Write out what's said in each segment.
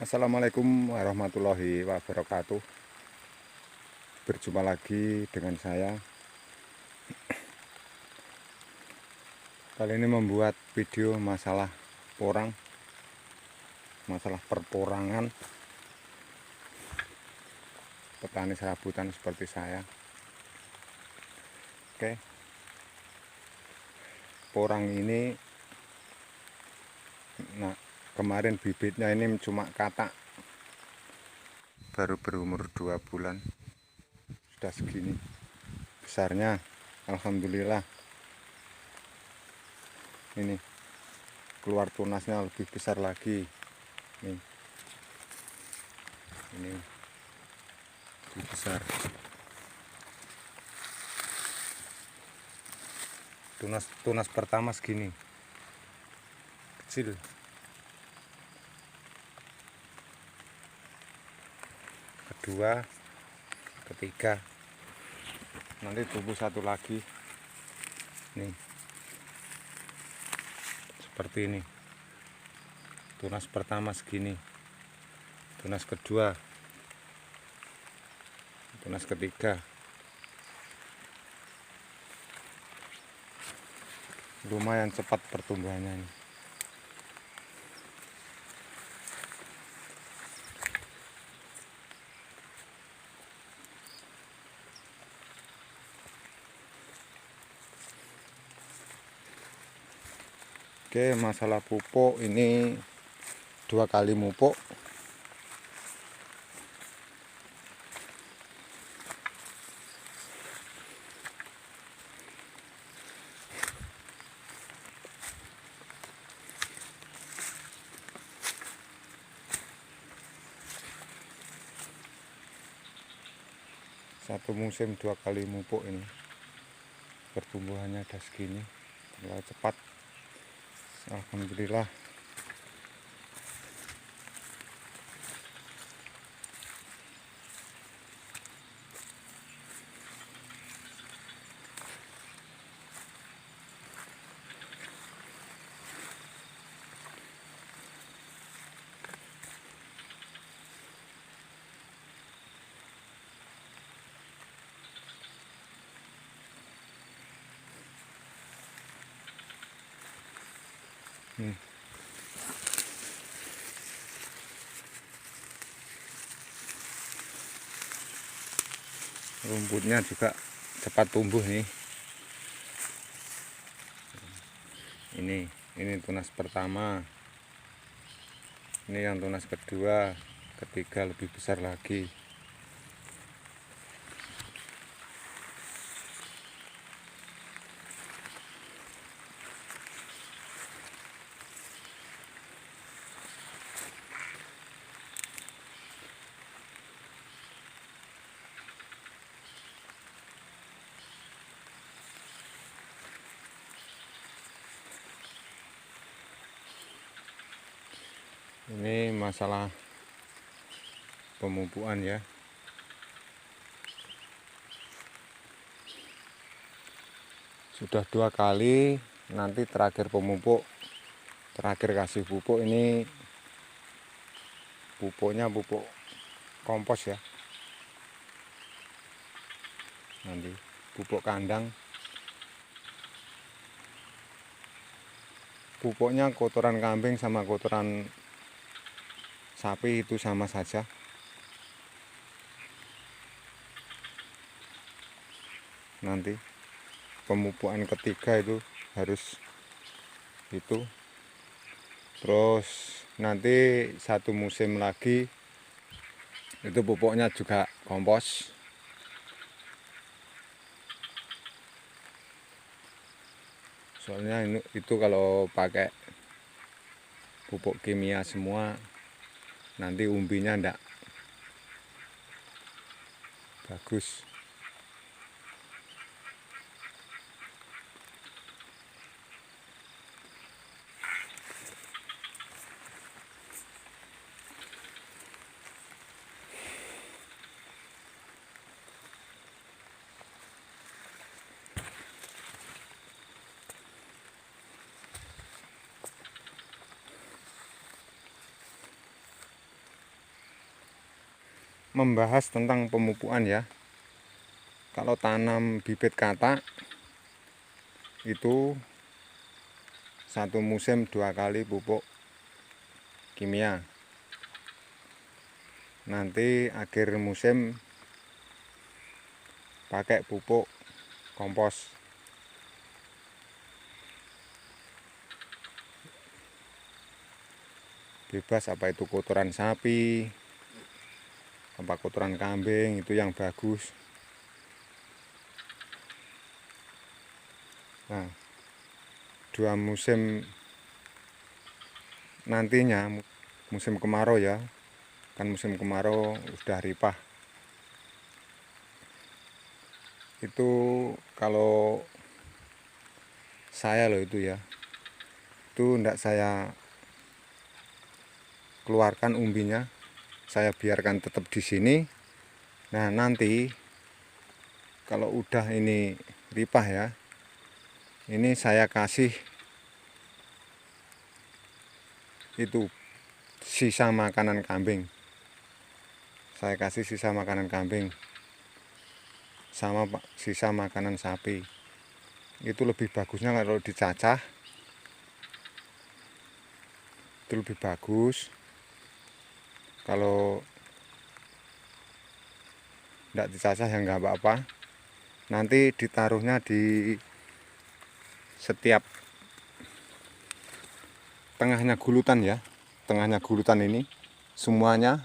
Assalamualaikum warahmatullahi wabarakatuh. Berjumpa lagi dengan saya. Kali ini membuat video masalah perporangan petani serabutan seperti saya. Oke, porang ini, nah kemarin bibitnya ini cuma katak, baru berumur 2 bulan sudah segini besarnya. Alhamdulillah, ini keluar tunasnya lebih besar lagi. Ini lebih besar. Tunas pertama segini kecil, kedua, ketiga, nanti tumbuh satu lagi nih seperti ini. Tunas pertama segini, tunas kedua, tunas ketiga. Lumayan cepat pertumbuhannya ini. Oke, masalah pupuk ini 2 kali mupuk. Satu musim 2 kali mupuk ini. Pertumbuhannya ada segini, terlalu cepat. Alhamdulillah. Rumputnya juga cepat tumbuh nih. Ini tunas pertama. Ini yang tunas kedua, ketiga lebih besar lagi. Ini masalah pemupukan ya. Sudah 2 kali, nanti terakhir pemupuk, terakhir kasih pupuk ini pupuknya pupuk kompos ya. Nanti pupuk kandang. Pupuknya kotoran kambing sama kotoran sapi itu sama saja. Nanti pemupukan ketiga itu harus itu. Terus nanti satu musim lagi itu pupuknya juga kompos. Soalnya itu kalau pakai pupuk kimia semua nanti umbinya ndak bagus. membahas tentang pemupukan ya. Kalau tanam bibit katak itu satu musim 2 kali pupuk kimia. Nanti akhir musim pakai pupuk kompos. Bebas apa itu kotoran sapi, apa kotoran kambing, itu yang bagus. Nah, 2 musim nantinya, musim kemarau ya, kan musim kemarau sudah ripah. Itu kalau saya loh itu ya, itu enggak saya keluarkan umbinya, saya biarkan tetap di sini. Nah, nanti kalau udah ini ripah ya, ini saya kasih itu sisa makanan kambing. Saya kasih sisa makanan kambing sama sisa makanan sapi. Itu lebih bagusnya kalau dicacah, itu lebih bagus. Kalau tidak dicacah ya nggak apa-apa. Nanti ditaruhnya di setiap tengahnya gulutan ya. Tengahnya gulutan ini semuanya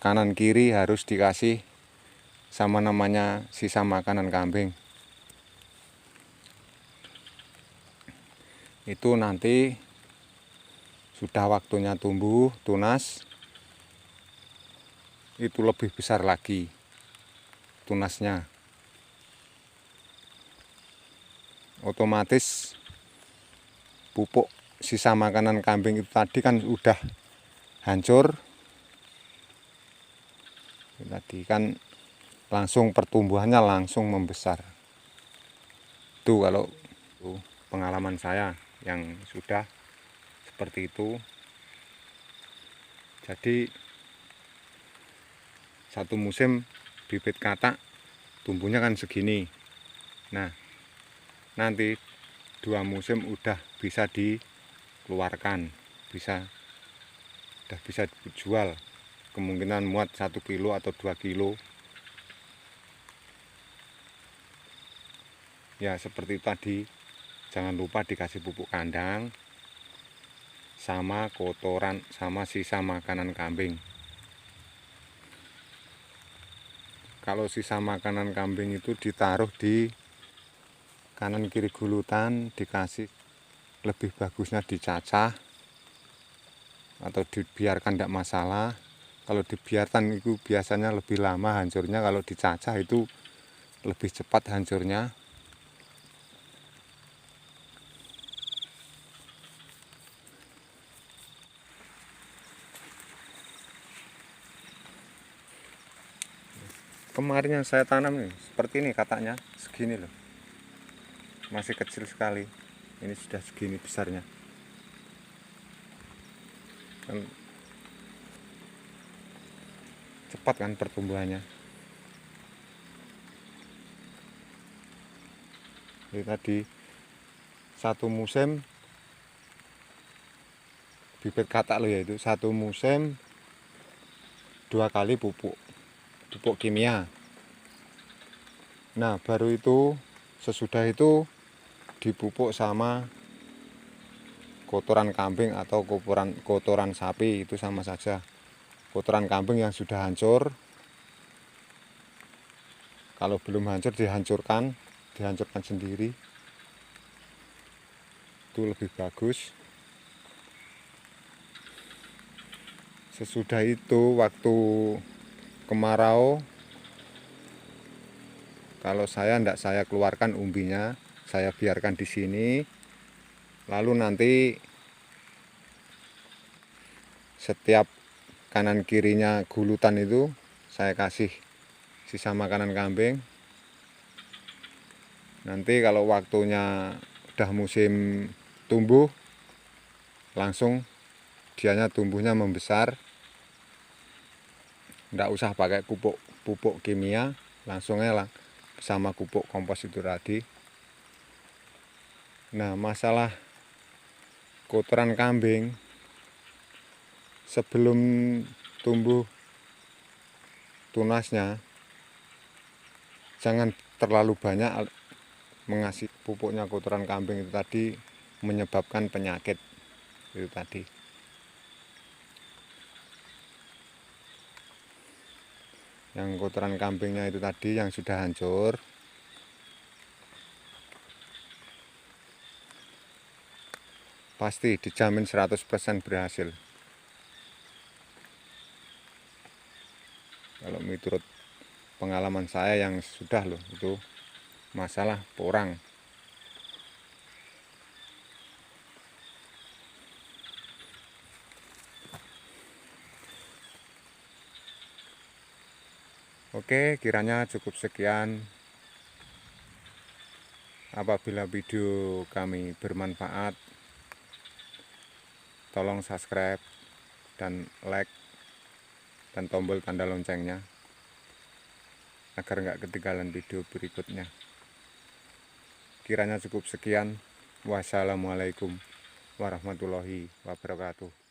kanan kiri harus dikasih sama namanya sisa makanan kambing. Itu nanti sudah waktunya tumbuh tunas, itu lebih besar lagi tunasnya. Otomatis pupuk sisa makanan kambing itu tadi kan udah hancur. Tadi kan langsung pertumbuhannya langsung membesar. Itu kalau pengalaman saya yang sudah seperti itu. Jadi satu musim bibit katak tumbuhnya kan segini. Nah, nanti 2 musim udah bisa dikeluarkan, udah bisa dijual. Kemungkinan muat 1 kilo atau 2 kilo. Ya seperti tadi, jangan lupa dikasih pupuk kandang sama kotoran sama sisa makanan kambing. Kalau sisa makanan kambing itu ditaruh di kanan kiri gulutan, dikasih, lebih bagusnya dicacah atau dibiarkan tidak masalah. Kalau dibiarkan itu biasanya lebih lama hancurnya, kalau dicacah itu lebih cepat hancurnya. Kemarin yang saya tanam nih seperti ini kataknya, segini loh, masih kecil sekali. Ini sudah segini besarnya kan, cepat kan pertumbuhannya. Ini tadi satu musim bibit katak loh ya, itu satu musim 2 kali pupuk kimia. Nah, baru itu sesudah itu dipupuk sama kotoran kambing atau kotoran sapi, itu sama saja. Kotoran kambing yang sudah hancur, kalau belum hancur dihancurkan sendiri, itu lebih bagus. Sesudah itu waktu kemarau, kalau tidak saya keluarkan umbinya, saya biarkan di sini. Lalu nanti setiap kanan kirinya gulutan itu saya kasih sisa makanan kambing. Nanti kalau waktunya udah musim tumbuh, langsung dianya tumbuhnya membesar. nggak usah pakai pupuk kimia, langsung aja sama pupuk kompos itu tadi. Nah, masalah kotoran kambing sebelum tumbuh tunasnya, jangan terlalu banyak mengasih pupuknya kotoran kambing itu tadi, menyebabkan penyakit itu tadi. Yang kotoran kambingnya itu tadi yang sudah hancur, pasti dijamin 100% berhasil. Kalau menurut pengalaman saya yang sudah loh, itu masalah porang. Oke, kiranya cukup sekian. Apabila video kami bermanfaat, tolong subscribe dan like dan tombol tanda loncengnya agar nggak ketinggalan video berikutnya. Kiranya cukup sekian. Wassalamualaikum warahmatullahi wabarakatuh.